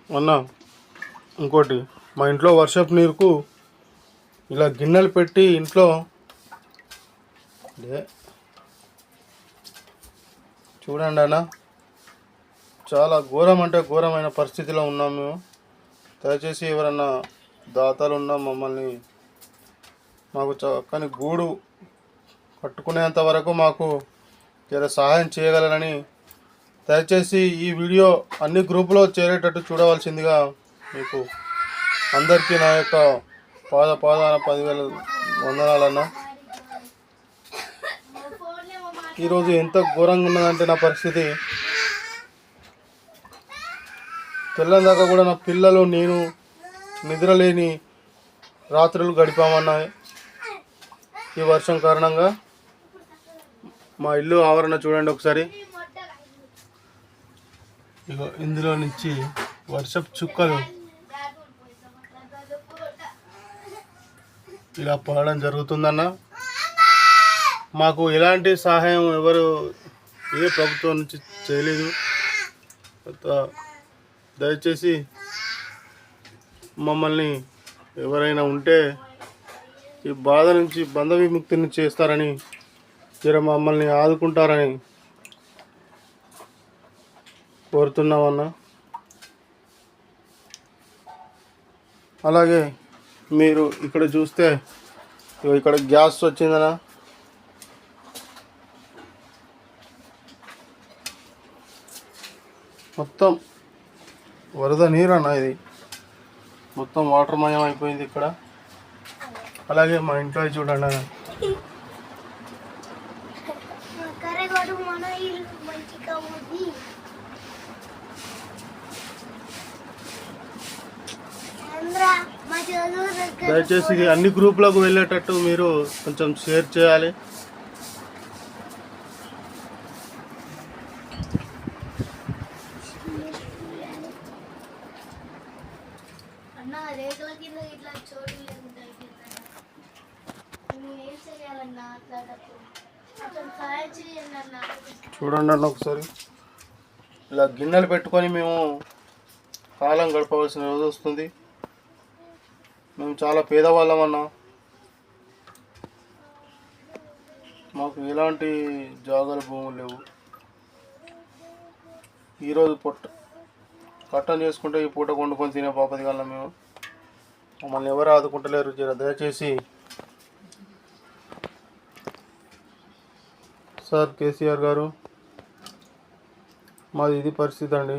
అన్న ఇంకోటి, మా ఇంట్లో వర్షపు నీరుకు ఇలా గిన్నెలు పెట్టి ఇంట్లో చూడండి అన్న, చాలా ఘోరం అంటే ఘోరమైన పరిస్థితిలో ఉన్నాం మేము. దయచేసి ఎవరన్నా దాతలు ఉన్నా మమ్మల్ని మాకు చక్కని గూడు కట్టుకునేంత వరకు మాకు జర సహాయం చేయగలరని దయచేసి ఈ వీడియో అన్ని గ్రూపులో చేరేటట్టు చూడవలసిందిగా మీకు అందరికీ నా యొక్క పాదాన 10,000 వందనాలన్నా. ఈరోజు ఎంత ఘోరంగా ఉన్నదంటే నా పరిస్థితి, తెల్లందాకా కూడా నా పిల్లలు నేను నిద్రలేని రాత్రులు గడిపామన్నా ఈ వర్షం కారణంగా. మా ఇల్లు ఆవరణ చూడండి ఒకసారి. ఇగో ఇందులో నుంచి వర్షపు చుక్కలు ఇలా పడడం జరుగుతుందన్న. మాకు ఎలాంటి సహాయం ఎవరు ఏ ప్రభుత్వం నుంచి చేయలేదు. దయచేసి మమ్మల్ని ఎవరైనా ఉంటే ఈ బాధ నుంచి బంధ విముక్తిని చేస్తారని, జర మమ్మల్ని ఆదుకుంటారని కోరుతున్నామన్నా. అలాగే మీరు ఇక్కడ చూస్తే ఇక్కడ గ్యాస్ వచ్చిందన్నా. మొత్తం వరద నీరు అన్న, ఇది మొత్తం వాటర్ మయం అయిపోయింది ఇక్కడ. అలాగే మా ఇంట్లో చూడండి అన్న, దయచేసి ఇది అన్ని గ్రూపులకు వెళ్ళేటట్టు మీరు కొంచెం షేర్ చేయాలి. చూడండి అన్న ఒకసారి, ఇలా గిన్నెలు పెట్టుకొని మేము కాలం గడపవలసిన రోజు వస్తుంది. మేము చాలా పేదవాళ్ళం అన్న, మాకు ఎలాంటి జాగాలు భూములు లేవు. ఈరోజు కట్టం చేసుకుంటే ఈ పూట వండుకొని తినే పాపది కన్నా మేము. మమ్మల్ని ఎవరు ఆదుకుంటలేరు. జర దయచేసి సార్ కేసీఆర్ గారు, మాది ఇది పరిస్థితి అండి.